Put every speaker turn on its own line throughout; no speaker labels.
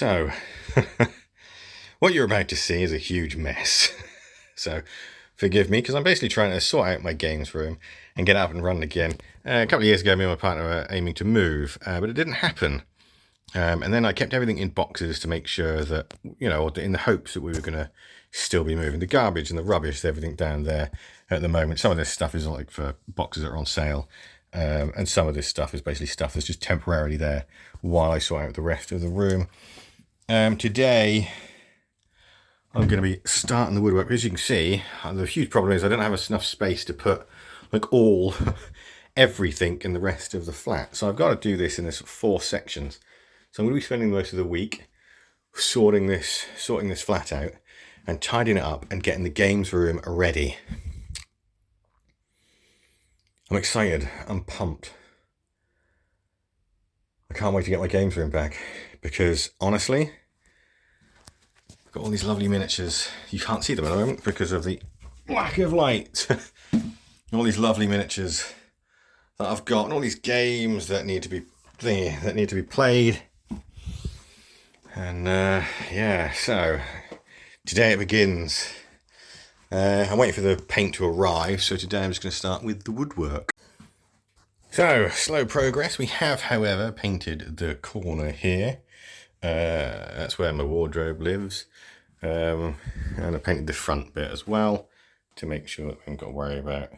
So, what you're about to see is a huge mess. So, forgive me, because I'm basically trying to sort out my games room and get up and running again. A couple of years ago, me and my partner were aiming to move, but it didn't happen. And then I kept everything in boxes to make sure that, in the hopes that we were going to still be moving. The garbage and the rubbish, everything down there at the moment. Some of this stuff is like for boxes that are on sale. And some of this stuff is basically stuff that's just temporarily there while I sort out the rest of the room. Today, I'm going to be starting the woodwork. As you can see, the huge problem is I don't have enough space to put everything in the rest of the flat. So I've got to do this in this 4 sections. So I'm going to be spending most of the week sorting this flat out and tidying it up and getting the games room ready. I'm excited. I'm pumped. I can't wait to get my games room back because honestly, I've got all these lovely miniatures. You can't see them at the moment because of the lack of light. All these lovely miniatures that I've got, and all these games that need to be played. And so today it begins. I'm waiting for the paint to arrive, so today I'm just going to start with the woodwork. So, slow progress. We have, however, painted the corner here. That's where my wardrobe lives. And I painted the front bit as well to make sure that we haven't got to worry about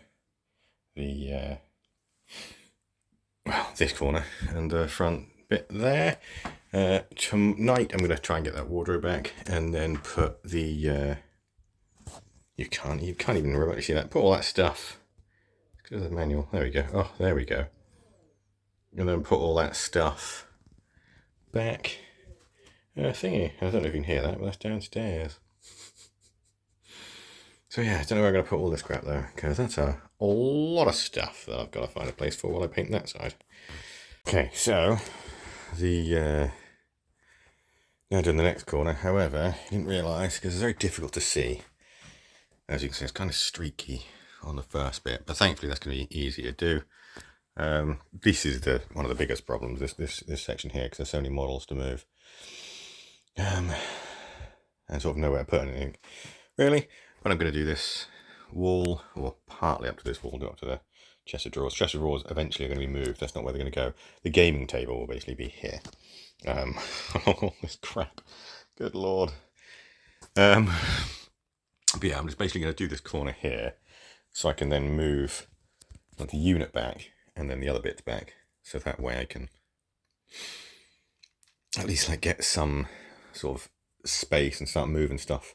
the this corner and the front bit there. Tonight I'm going to try and get that wardrobe back and then put the you can't even remotely see that. Put all that stuff. Because of the manual. There we go. Oh, there we go. And then put all that stuff back. Thingy. I don't know if you can hear that, but that's downstairs. So yeah, I don't know where I'm going to put all this crap though, because that's a lot of stuff that I've got to find a place for while I paint that side. Okay, so now doing the next corner. However, I didn't realise, because it's very difficult to see. As you can see, it's kind of streaky on the first bit, but thankfully that's going to be easy to do. This is one of the biggest problems, this section here, because there's so many models to move. And sort of nowhere to put anything, really. But I'm going to do this wall, or partly up to this wall, go up to the chest of drawers. Chest of drawers eventually are going to be moved. That's not where they're going to go. The gaming table will basically be here. All this crap. Good lord. But yeah, I'm just basically going to do this corner here, so I can then move the unit back and then the other bits back. So that way I can at least get some sort of space and start moving stuff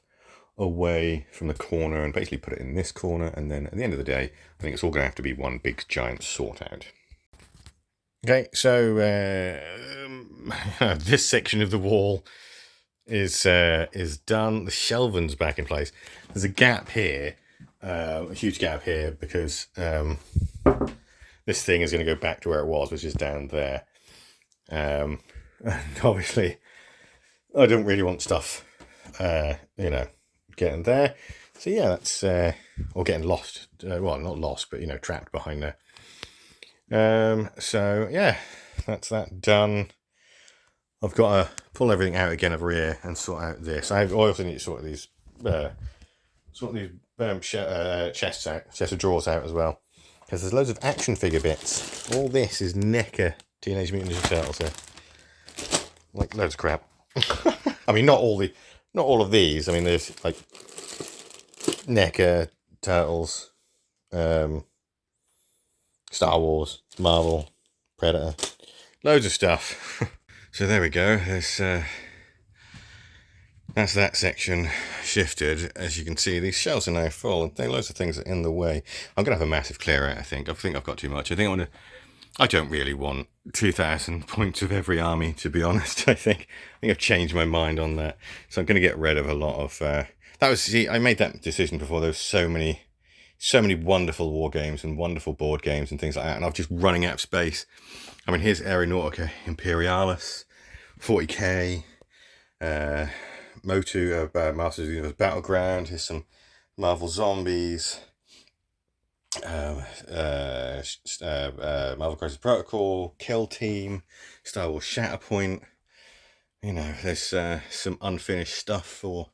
away from the corner and basically put it in this corner. And then at the end of the day, I think it's all going to have to be one big giant sort out. Okay, so this section of the wall is done. The shelving's back in place. There's a gap here, a huge gap here, because this thing is going to go back to where it was, which is down there. And obviously, I don't really want stuff, getting there. So yeah, that's or getting lost. Well, not lost, but trapped behind there. So yeah, that's that done. I've got to pull everything out again over here and sort out this. I also need to sort these chests out, chest of drawers out as well, because there's loads of action figure bits. All this is NECA Teenage Mutant Ninja Turtles here, loads of crap. I mean, not all of these. I mean, there's NECA Turtles, Star Wars, Marvel, Predator, loads of stuff. So there we go. That's that section shifted. As you can see, these shelves are now full, and there are loads of things in the way. I'm gonna have a massive clear out. I think I've got too much. I don't really want 2,000 points of every army, to be honest. I think I've changed my mind on that. So I'm going to get rid of a lot of I made that decision before. There was so many wonderful war games and wonderful board games and things like that, and I was just running out of space. I mean, here's Aeronautica Imperialis, 40k, Motu, Masters of the Universe Battleground. Here's some Marvel Zombies, Marvel Crisis Protocol, Kill Team, Star Wars Shatterpoint, You know, there's some unfinished stuff for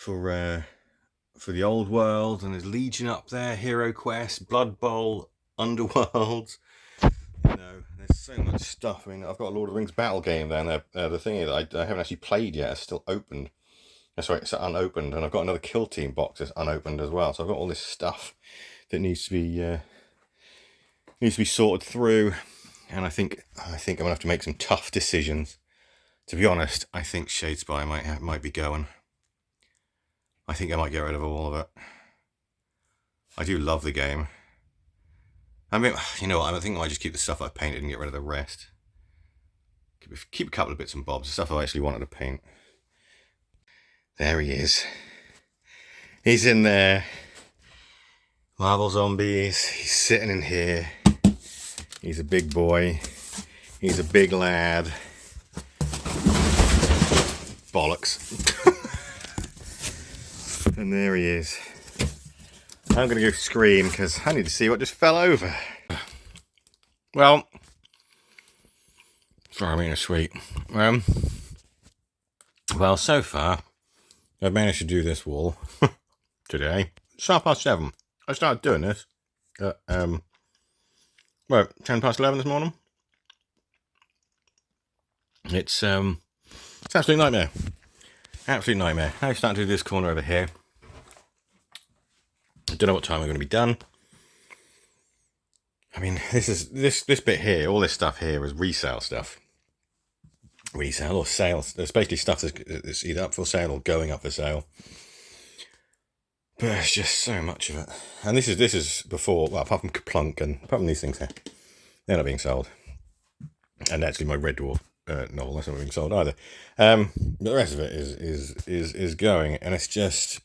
the old world, and there's Legion up there, Hero Quest, Blood Bowl, Underworld. You know, there's so much stuff. I mean, I've got a Lord of the Rings battle game down there. The thing is, I haven't actually played yet. It's still opened. Sorry, it's unopened, and I've got another Kill Team box that's unopened as well. So I've got all this stuff that needs to be sorted through, and I think I'm gonna have to make some tough decisions. To be honest, I think Shadespire might be going. I think I might get rid of all of it. I do love the game. I mean, you know what? I think I might just keep the stuff I've painted and get rid of the rest. Keep a couple of bits and bobs, the stuff I actually wanted to paint. There he is. He's in there. Marble Zombies. He's sitting in here. He's a big boy. He's a big lad. Bollocks. And there he is. I'm going to go scream because I need to see what just fell over. Well, sorry, I'm eating a sweet. Well, so far, I've managed to do this wall today. It's 7:30. I started doing this at 11:10 this morning. It's absolute nightmare. Absolute nightmare. Now I'm starting to do this corner over here. I don't know what time I'm going to be done. I mean, this bit here, all this stuff here is resale stuff. Resale or sales. There's basically stuff that's either up for sale or going up for sale. But there's just so much of it. And this is before, well, apart from Kaplunk and apart from these things here, they're not being sold. And actually my Red Dwarf novel, that's not being sold either. But the rest of it is going, and it's just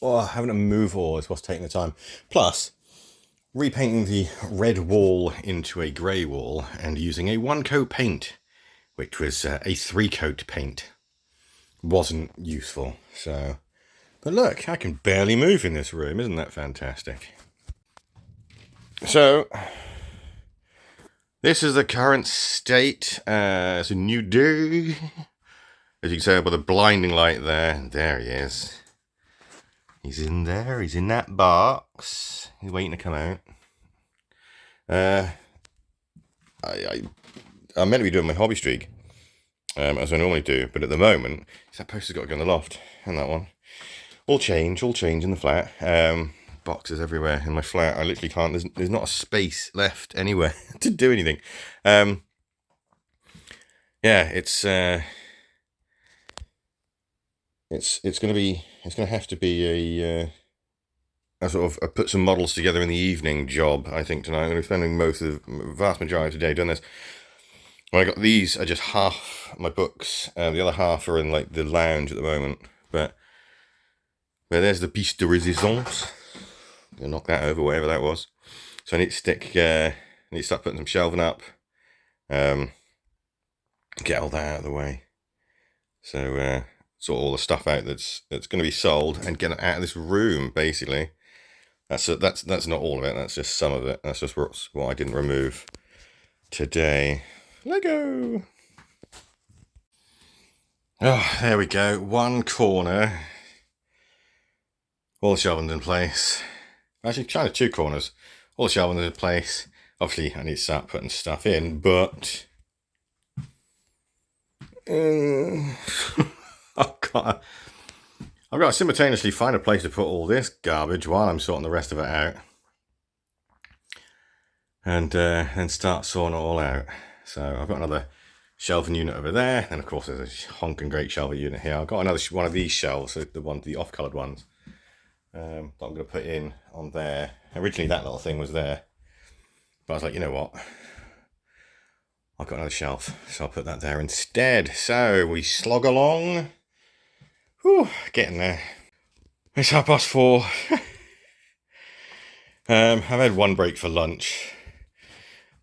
having to move all is what's taking the time. Plus, repainting the red wall into a grey wall and using a 1-coat paint, which was a 3-coat paint, wasn't useful. So, but look, I can barely move in this room. Isn't that fantastic? So, this is the current state. It's a new day. As you can see by the blinding light there. There he is. He's in there. He's in that box. He's waiting to come out. I'm meant to be doing my hobby streak, as I normally do, but at the moment, that poster's got to go in the loft, and that one. All change in the flat. Boxes everywhere in my flat. I literally can't. There's not a space left anywhere to do anything. Yeah, it's going to have to be a sort of put some models together in the evening job. I think tonight I'm going to be spending the vast majority of the day doing this. Well, I got these are just half my books. The other half are in like the lounge at the moment. But there's the piece de résistance. I'll knock that over, wherever that was. So I need to start putting some shelving up. Get all that out of the way. So sort all the stuff out that's going to be sold and get it out of this room. Basically, that's not all of it. That's just some of it. That's just what I didn't remove today. Lego. Oh, there we go. One corner. All the shelving in place. Actually, kind of 2 corners. All the shelving in place. Obviously, I need to start putting stuff in, but I've got to simultaneously find a place to put all this garbage while I'm sorting the rest of it out, and then start sorting it all out. So I've got another shelving unit over there, and of course there's a honking great shelving unit here. I've got another one of these shelves, the off-coloured ones, that I'm going to put in on there. Originally that little thing was there, but I was like, you know what, I've got another shelf, so I'll put that there instead. So we slog along. Whew, getting there. It's 4:30. I've had one break for lunch,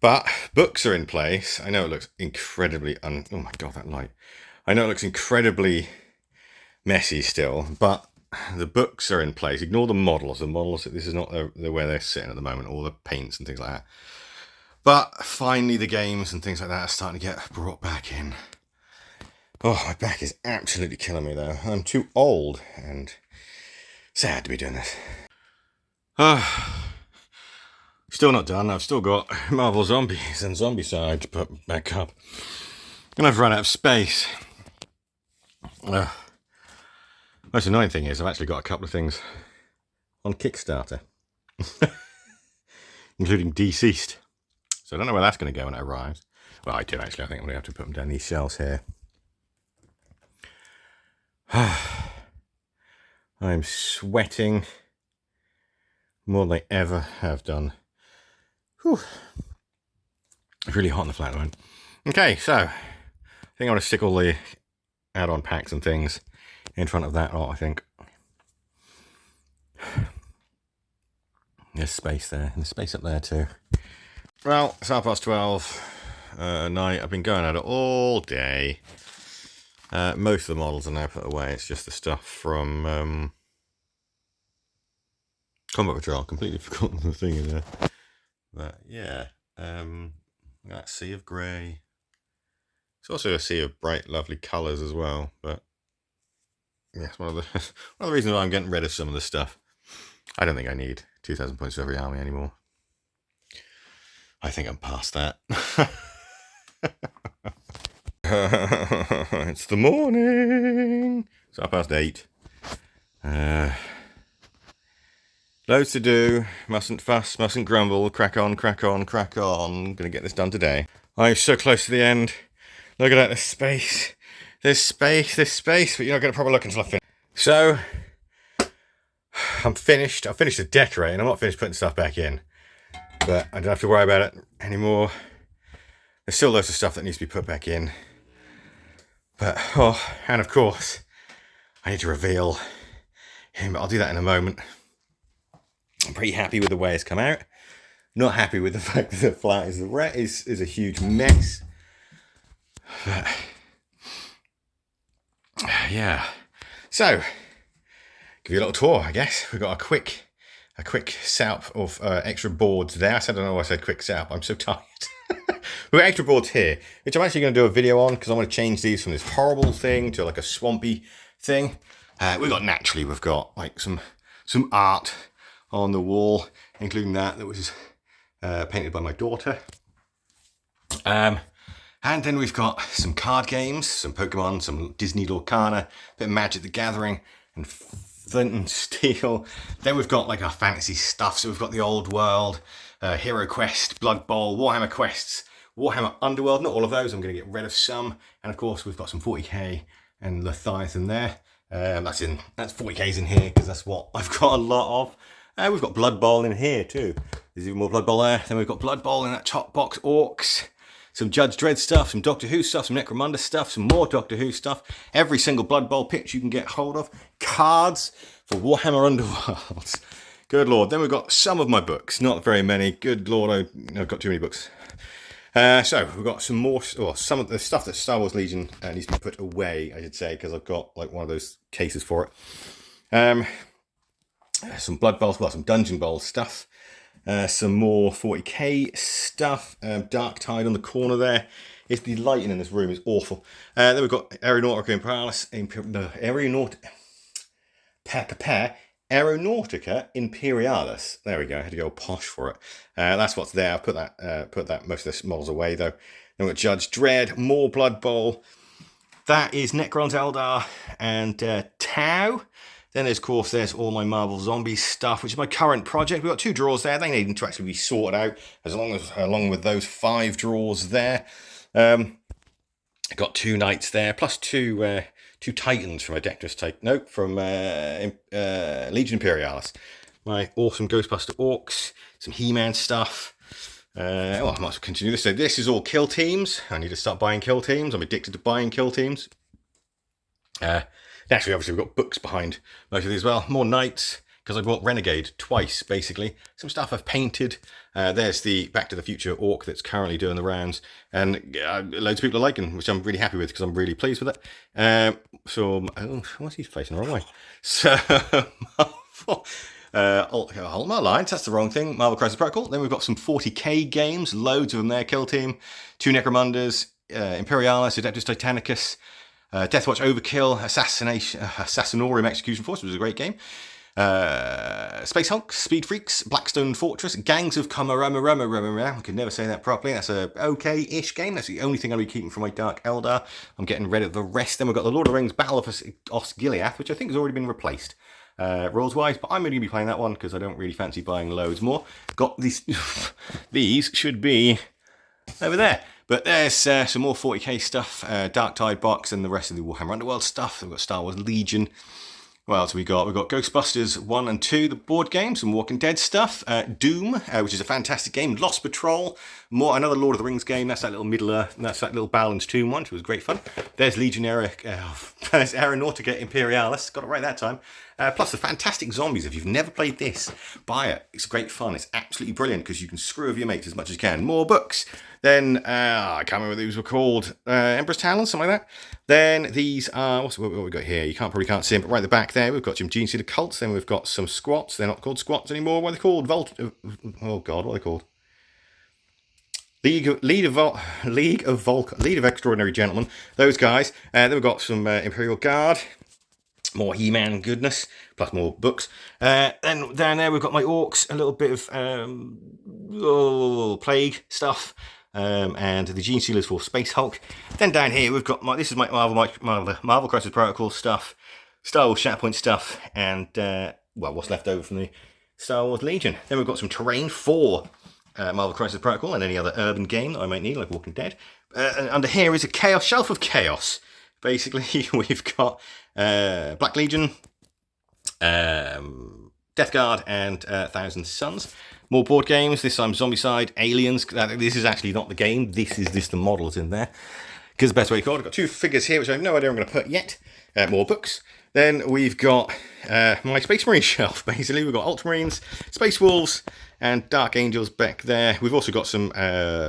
but books are in place. I know it looks incredibly oh my god, that light. I know it looks incredibly messy still, but the books are in place. Ignore the models. The models, this is not the way they're sitting at the moment, all the paints and things like that. But finally the games and things like that are starting to get brought back in. Oh, my back is absolutely killing me though. I'm too old and sad to be doing this. Still not done. I've still got Marvel Zombies and Zombicide to put back up. And I've run out of space. Most annoying thing is I've actually got a couple of things on Kickstarter. Including Deceased. So I don't know where that's going to go when it arrives. Well, I do actually. I think I'm going to have to put them down these shelves here. I'm sweating more than I ever have done. Whew. It's really hot in the flat at the moment. Okay, so I think I want to stick all the add-on packs and things in front of that lot, I think. There's space there, and there's space up there too. Well, it's 12:30 at night. I've been going at it all day. Most of the models are now put away. It's just the stuff from Combat Patrol. Completely forgotten the thing in there. But yeah, that sea of grey. It's also a sea of bright, lovely colours as well. But yeah, it's one of the reasons why I'm getting rid of some of the stuff. I don't think I need 2,000 points for every army anymore. I think I'm past that. It's the morning. It's 8:30. Loads to do. Mustn't fuss, mustn't grumble. Crack on, crack on, crack on. Gonna get this done today. I'm so close to the end. Look at that, there's space. There's space, but you're not going to proper look until I finish. So, I'm finished. I've finished the decorating. I'm not finished putting stuff back in. But I don't have to worry about it anymore. There's still loads of stuff that needs to be put back in. But, and of course, I need to reveal him. But I'll do that in a moment. I'm pretty happy with the way it's come out. Not happy with the fact that the flat is a huge mess. But, yeah. So, give you a little tour, I guess. We've got a quick setup of extra boards there. I don't know why I said quick setup. I'm so tired. We've got extra boards here, which I'm actually going to do a video on because I want to change these from this horrible thing to like a swampy thing. We've got like some art on the wall, including that was painted by my daughter. And then we've got some card games, some Pokemon, some Disney Lorcana, a bit of Magic the Gathering, and Flint and Steel. Then we've got like our fantasy stuff. So we've got the Old World, Hero Quest, Blood Bowl, Warhammer Quests, Warhammer Underworld. Not all of those. I'm going to get rid of some. And of course, we've got some 40k and Leviathan there. That's 40k's in here because that's what I've got a lot of. We've got Blood Bowl in here too. There's even more Blood Bowl there. Then we've got Blood Bowl in that top box. Orcs. Some Judge Dredd stuff, some Doctor Who stuff, some Necromunda stuff, some more Doctor Who stuff. Every single Blood Bowl pitch you can get hold of. Cards for Warhammer Underworlds. Good Lord. Then we've got some of my books. Not very many. Good Lord, I've got too many books. So we've got some more, or some of the stuff that Star Wars Legion needs to be put away, I should say, because I've got like one of those cases for it. Some Blood Bowls, well, some Dungeon Bowl stuff. Some more 40k stuff. Dark Tide on the corner there. It's the lighting in this room is awful. Then we've got Aeronautica Imperialis. There we go. I had to go posh for it. That's what's there. I've put that most of the models away though. Then we've got Judge Dredd, more Blood Bowl. That is Necrons Eldar and Tau. Then, of course, there's all my Marvel Zombies stuff, which is my current project. We've got 2 drawers there. They need to actually be sorted out, along with those 5 drawers there. I've got 2 knights there, plus 2 titans from from Legion Imperialis. My awesome Ghostbuster Orcs, some He-Man stuff. I might as well continue this. So this is all kill teams. I need to start buying kill teams. I'm addicted to buying kill teams. Naturally, obviously, we've got books behind most of these as well. More knights, because I bought Renegade twice, basically. Some stuff I've painted. There's the Back to the Future Orc that's currently doing the rounds. And loads of people are liking, which I'm really happy with, because I'm really pleased with it. What's he facing the wrong way? So, Ultimate Alliance, that's the wrong thing. Marvel Crisis Protocol. Then we've got some 40k games, loads of them there. Kill Team, 2 Necromundas, Imperialis, Adeptus Titanicus. Deathwatch Overkill, Assassinorium Execution Force, which was a great game. Space Hulk, Speed Freaks, Blackstone Fortress, Gangs of Kamarama. I could never say that properly. That's a okay-ish game. That's the only thing I'll be keeping from my Dark Eldar. I'm getting rid of the rest. Then we've got the Lord of the Rings Battle of Osgiliath, which I think has already been replaced rules-wise, but I'm only going to be playing that one because I don't really fancy buying loads more. Got these. These should be over there. But there's some more 40k stuff, Dark Tide box, and the rest of the Warhammer Underworld stuff. We've got Star Wars Legion. What else have we got? We've got Ghostbusters 1 and 2, the board game, some Walking Dead stuff, Doom, which is a fantastic game, Lost Patrol, another Lord of the Rings game. That's that little Middle-earth, that's that little Balin's Tomb one, which was great fun. There's Legionnaire, there's Aeronautica Imperialis, got it right that time. Plus the fantastic zombies. If you've never played this, buy it. It's great fun. It's absolutely brilliant because you can screw with your mates as much as you can. More books. Then, I can't remember what these were called. Emperor's Talons, something like that. Then these are, what we got here? You probably can't see them, but right at the back there, we've got some Gene Stealer Cults. Then we've got some Squats. They're not called Squats anymore. What are they called? Oh God, what are they called? League of Extraordinary Gentlemen. Those guys. Then we've got some Imperial Guard. More He-Man goodness, plus more books. Then down there we've got my Orcs, a little bit of Plague stuff, and the Gene Stealers for Space Hulk. Then down here we've got this is my Marvel Crisis Protocol stuff, Star Wars Shatterpoint stuff, and what's left over from the Star Wars Legion. Then we've got some terrain for Marvel Crisis Protocol and any other urban game that I might need, like Walking Dead. And under here is a shelf of chaos. Basically, we've got Black Legion, Death Guard, and Thousand Suns. More board games, this time Zombicide, Aliens. This is actually not the game, this is just the models in there. Because the best way to call it. I've got 2 figures here, which I have no idea I'm going to put yet. More books. Then we've got my Space Marine shelf, basically. We've got Ultramarines, Space Wolves, and Dark Angels back there. We've also got some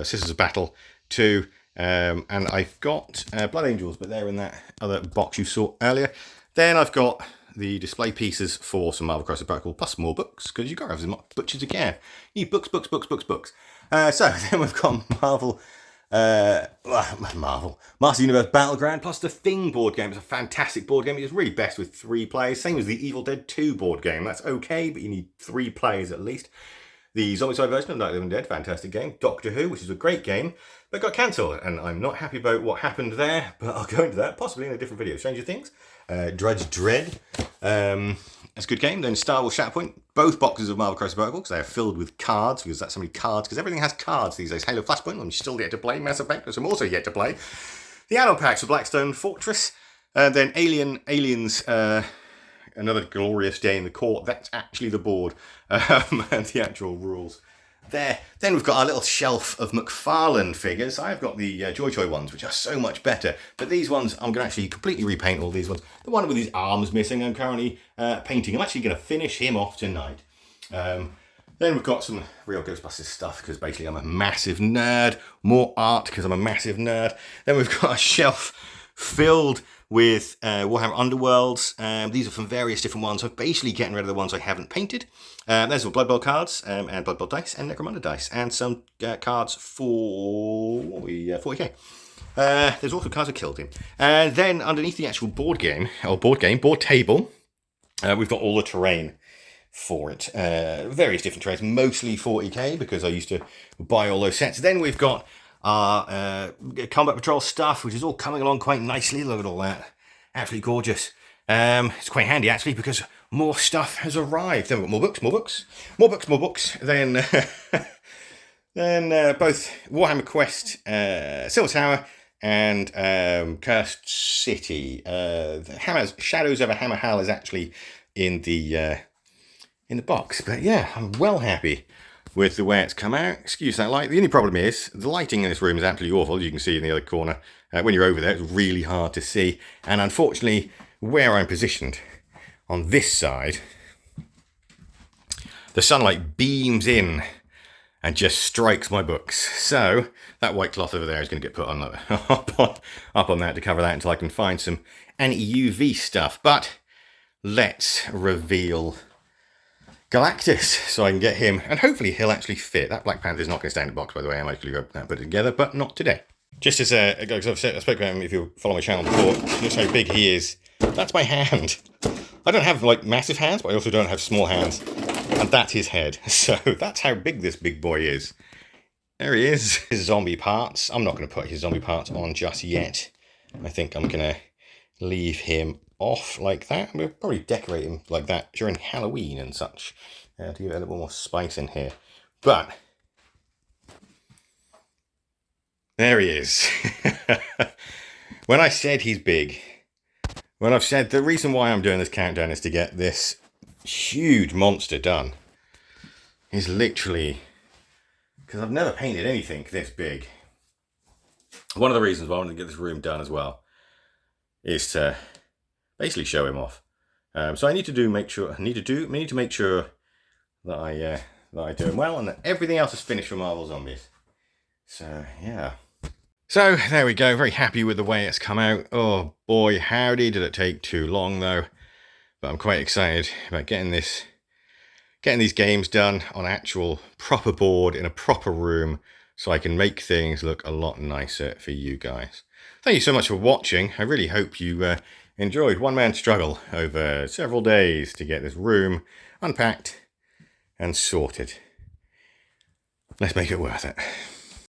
Sisters of Battle too. And I've got Blood Angels, but they're in that other box you saw earlier. Then I've got the display pieces for some Marvel Crisis Protocol, plus more books, because you've got to have as much books as you can. You need books. So then we've got Marvel, Master Universe Battleground, plus the Thing board game. It's a fantastic board game. It's really best with 3 players. Same as the Evil Dead 2 board game. That's okay, but you need 3 players at least. The Zombicide version of Night of the Living Dead, fantastic game. Doctor Who, which is a great game, but got cancelled, and I'm not happy about what happened there, but I'll go into that possibly in a different video. Stranger Things, Drudge Dread, it's a good game. Then Star Wars Shatterpoint, both boxes of Marvel Crisis Protocol, because they are filled with cards, because that's so many cards, because everything has cards these days. Halo Flashpoint, I'm still yet to play. Mass Effect, which I'm also yet to play. The add-on packs for Blackstone Fortress, then Aliens, Another Glorious Day in the Court. That's actually the board and the actual rules there. Then we've got our little shelf of McFarlane figures. I've got the Joy Toy ones, which are so much better. But these ones, I'm going to actually completely repaint all these ones. The one with his arms missing, I'm currently painting. I'm actually going to finish him off tonight. Then we've got some real Ghostbusters stuff, because basically I'm a massive nerd. More art, because I'm a massive nerd. Then we've got a shelf filled with Warhammer Underworlds. These are from various different ones. I'm basically getting rid of the ones I haven't painted. There's some Blood Bowl cards, and Blood Bowl dice, and Necromunda dice, and some cards for 40k. There's also cards of Kill Team. And then underneath the actual board table, we've got all the terrain for it. Various different terrains, mostly 40k, because I used to buy all those sets. Then we've got our Combat Patrol stuff, which is all coming along quite nicely. Look at all that. Absolutely gorgeous. It's quite handy, actually, because more stuff has arrived. Then we've got more books. Then both Warhammer Quest, Silver Tower, and Cursed City. Shadows over Hammer Hell is actually in the box. But yeah, I'm well happy with the way it's come out. Excuse that light. The only problem is the lighting in this room is absolutely awful. As you can see in the other corner, when you're over there, it's really hard to see. And unfortunately, where I'm positioned on this side, the sunlight beams in and just strikes my books. So that white cloth over there is going to get put on up on that to cover that until I can find some anti-UV stuff. But let's reveal Galactus, so I can get him, and hopefully he'll actually fit. That Black Panther's not going to stay in the box, by the way. I'm actually going to put it together, but not today. Just as because I spoke about him, if you follow my channel before, just how big he is. That's my hand. I don't have like massive hands, but I also don't have small hands. And that's his head. So that's how big this big boy is. There he is, his zombie parts. I'm not going to put his zombie parts on just yet. I think I'm going to leave him off like that. We'll probably decorate him like that during Halloween and such to give it a little more spice in here. But there he is. When I said he's big, when I've said the reason why I'm doing this countdown is to get this huge monster done, is literally because I've never painted anything this big. One of the reasons why I want to get this room done as well is to basically show him off. So I need to make sure that I do him well and that everything else is finished for Marvel Zombies. So yeah. So there we go. Very happy with the way it's come out. Oh boy, howdy, did it take too long though. But I'm quite excited about getting these games done on actual proper board in a proper room so I can make things look a lot nicer for you guys. Thank you so much for watching. I really hope you enjoyed one man struggle over several days to get this room unpacked and sorted. Let's make it worth it.